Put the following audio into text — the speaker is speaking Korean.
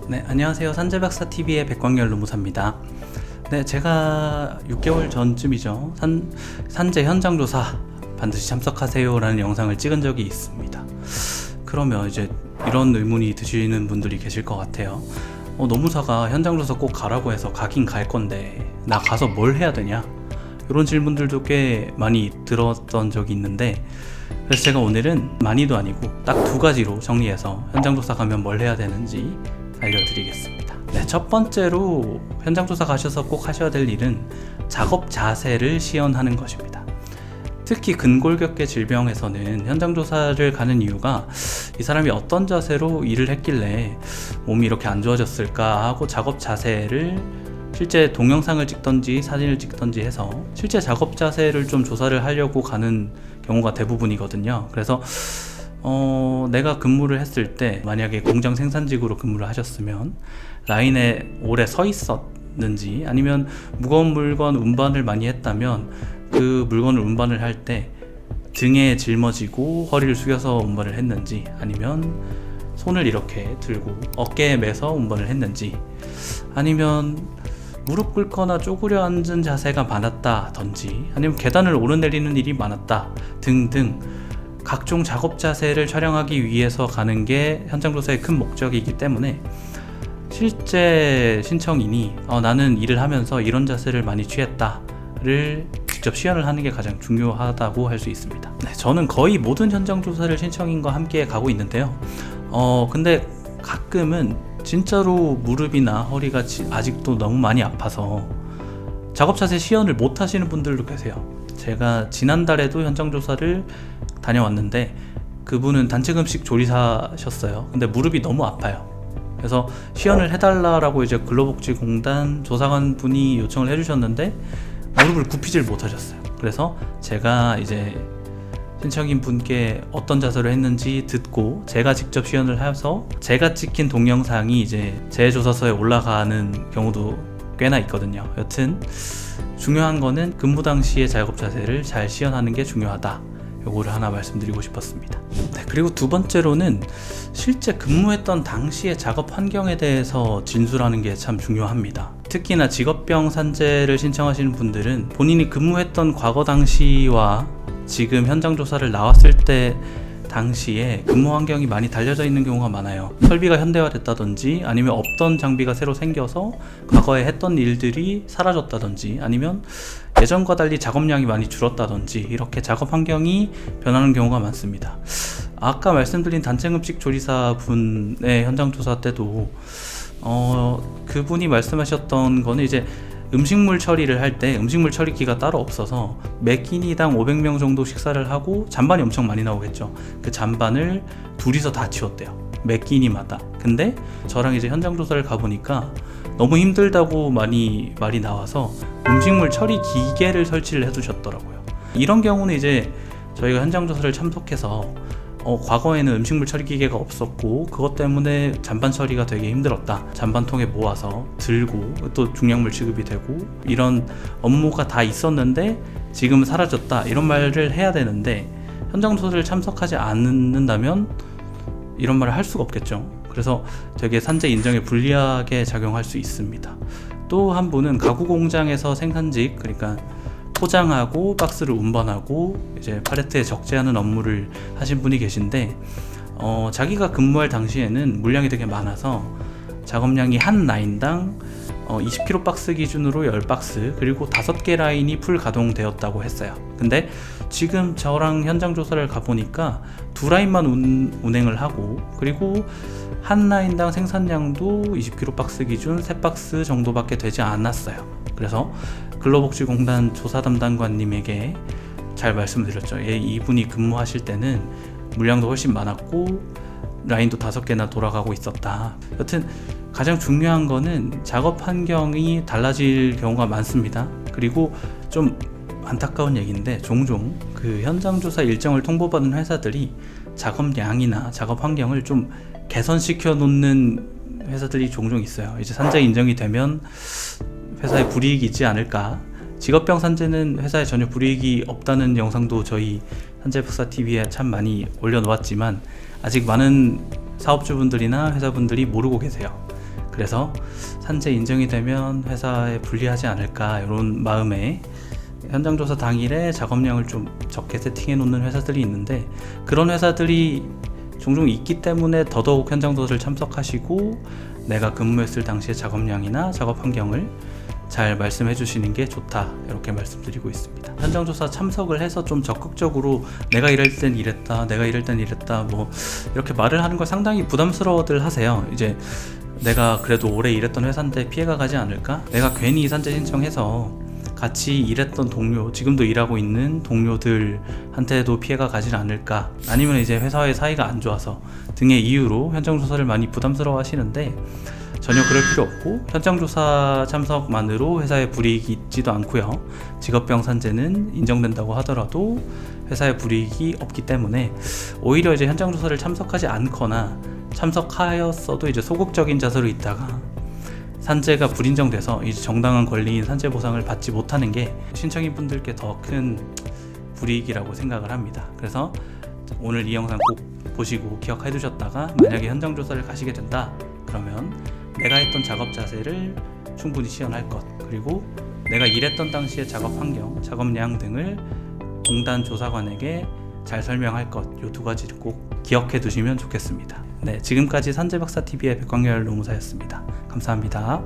네, 안녕하세요. 산재박사TV의 백광열 노무사입니다. 네, 제가 6개월 전쯤이죠. 산재 현장조사 반드시 참석하세요 라는 영상을 찍은 적이 있습니다. 그러면 이제 이런 의문이 드시는 분들이 계실 것 같아요. 노무사가 현장조사 꼭 가라고 해서 가긴 갈 건데 나 가서 뭘 해야 되냐? 이런 질문들도 꽤 많이 들었던 적이 있는데, 그래서 제가 오늘은 많이도 아니고 딱 2가지로 정리해서 현장조사 가면 뭘 해야 되는지 알려드리겠습니다. 네, 첫 번째로 현장조사 가셔서 꼭 하셔야 될 일은 작업 자세를 시연하는 것입니다. 특히 근골격계 질병에서는 현장조사를 가는 이유가 이 사람이 어떤 자세로 일을 했길래 몸이 이렇게 안 좋아졌을까 하고 작업 자세를 실제 동영상을 찍던지 사진을 찍던지 해서 실제 작업 자세를 좀 조사를 하려고 가는 경우가 대부분이거든요. 그래서 내가 근무를 했을 때 만약에 공장 생산직으로 근무를 하셨으면 라인에 오래 서 있었는지, 아니면 무거운 물건 운반을 많이 했다면 그 물건을 운반을 할 때 등에 짊어지고 허리를 숙여서 운반을 했는지, 아니면 손을 이렇게 들고 어깨에 매서 운반을 했는지, 아니면 무릎 꿇거나 쪼그려 앉은 자세가 많았다든지, 아니면 계단을 오르내리는 일이 많았다 등등 각종 작업 자세를 촬영하기 위해서 가는 게 현장조사의 큰 목적이기 때문에 실제 신청인이 나는 일을 하면서 이런 자세를 많이 취했다를 직접 시연을 하는 게 가장 중요하다고 할 수 있습니다. 네, 저는 거의 모든 현장조사를 신청인과 함께 가고 있는데요. 근데 가끔은 진짜로 무릎이나 허리가 아직도 너무 많이 아파서 작업 자세 시연을 못 하시는 분들도 계세요. 제가 지난달에도 현장조사를 다녀왔는데 그분은 단체금식 조리사셨어요. 근데 무릎이 너무 아파요. 그래서 시연을 해달라고 이제 근로복지공단 조사관 분이 요청을 해주셨는데 무릎을 굽히질 못하셨어요. 그래서 제가 이제 신청인 분께 어떤 자세로 했는지 듣고 제가 직접 시연을 해서 제가 찍힌 동영상이 이제 제 조사서에 올라가는 경우도 꽤나 있거든요. 여튼 중요한 거는 근무 당시의 작업 자세를 잘 시연하는 게 중요하다. 요거를 하나 말씀드리고 싶었습니다. 네, 그리고 두 번째로는 실제 근무했던 당시의 작업 환경에 대해서 진술하는 게 참 중요합니다. 특히나 직업병 산재를 신청하시는 분들은 본인이 근무했던 과거 당시와 지금 현장 조사를 나왔을 때 당시에 근무 환경이 많이 달려져 있는 경우가 많아요. 설비가 현대화됐다든지, 아니면 없던 장비가 새로 생겨서 과거에 했던 일들이 사라졌다든지, 아니면 예전과 달리 작업량이 많이 줄었다든지, 이렇게 작업 환경이 변하는 경우가 많습니다. 아까 말씀드린 단체금식 조리사 분의 현장 조사 때도 그분이 말씀하셨던 거는 이제 음식물 처리를 할 때 음식물 처리기가 따로 없어서 매 끼니당 500명 정도 식사를 하고 잔반이 엄청 많이 나오겠죠. 그 잔반을 둘이서 다 치웠대요, 매 끼니마다. 근데 저랑 이제 현장 조사를 가보니까 너무 힘들다고 많이 말이 나와서 음식물 처리 기계를 설치를 해두셨더라고요. 이런 경우는 이제 저희가 현장 조사를 참석해서 과거에는 음식물 처리 기계가 없었고 그것 때문에 잔반 처리가 되게 힘들었다, 잔반통에 모아서 들고 또 중량물 취급이 되고 이런 업무가 다 있었는데 지금은 사라졌다, 이런 말을 해야 되는데 현장 조사를 참석하지 않는다면 이런 말을 할 수가 없겠죠. 그래서 되게 산재 인정에 불리하게 작용할 수 있습니다. 또 한 분은 가구 공장에서 생산직, 그러니까 포장하고 박스를 운반하고 이제 팔레트에 적재하는 업무를 하신 분이 계신데 자기가 근무할 당시에는 물량이 되게 많아서 작업량이 한 라인당 20kg 박스 기준으로 10박스, 그리고 5개 라인이 풀 가동되었다고 했어요. 근데 지금 저랑 현장 조사를 가보니까 2라인만 운행을 하고, 그리고 한 라인당 생산량도 20kg 박스 기준 3박스 정도밖에 되지 않았어요. 그래서 근로복지공단 조사 담당관님에게 잘 말씀을 드렸죠. 이분이 근무하실 때는 물량도 훨씬 많았고 라인도 5개나 돌아가고 있었다. 여튼 가장 중요한 거는 작업 환경이 달라질 경우가 많습니다. 그리고 좀 안타까운 얘기인데 종종 그 현장 조사 일정을 통보받은 회사들이 작업량이나 작업 환경을 좀 개선시켜 놓는 회사들이 종종 있어요. 이제 산재 인정이 되면 회사에 불이익이 있지 않을까. 직업병 산재는 회사에 전혀 불이익이 없다는 영상도 저희 산재박사TV에 참 많이 올려놓았지만 아직 많은 사업주분들이나 회사분들이 모르고 계세요. 그래서 산재 인정이 되면 회사에 불리하지 않을까 이런 마음에 현장 조사 당일에 작업량을 좀 적게 세팅해 놓는 회사들이 있는데, 그런 회사들이 종종 있기 때문에 더더욱 현장 조사를 참석하시고 내가 근무했을 당시의 작업량이나 작업 환경을 잘 말씀해 주시는 게 좋다, 이렇게 말씀드리고 있습니다. 현장 조사 참석을 해서 좀 적극적으로 내가 이럴 땐 이랬다, 내가 이럴 땐 이랬다, 뭐 이렇게 말을 하는 걸 상당히 부담스러워들 하세요. 이제 내가 그래도 오래 일했던 회사인데 피해가 가지 않을까? 내가 괜히 산재 신청해서 같이 일했던 동료, 지금도 일하고 있는 동료들한테도 피해가 가지 않을까? 아니면 이제 회사의 사이가 안 좋아서 등의 이유로 현장 조사를 많이 부담스러워 하시는데, 전혀 그럴 필요 없고 현장 조사 참석만으로 회사에 불이익이 있지도 않고요. 직업병 산재는 인정된다고 하더라도 회사에 불이익이 없기 때문에 오히려 이제 현장 조사를 참석하지 않거나 참석하였어도 이제 소극적인 자세로 있다가 산재가 불인정돼서 이제 정당한 권리인 산재 보상을 받지 못하는 게 신청인 분들께 더 큰 불이익이라고 생각을 합니다. 그래서 오늘 이 영상 꼭 보시고 기억해 두셨다가 만약에 현장 조사를 가시게 된다 그러면 내가 했던 작업 자세를 충분히 시연할 것, 그리고 내가 일했던 당시의 작업 환경, 작업량 등을 공단 조사관에게 잘 설명할 것, 이 두 가지를 꼭 기억해 두시면 좋겠습니다. 네, 지금까지 산재박사TV의 백광열 노무사였습니다. 감사합니다.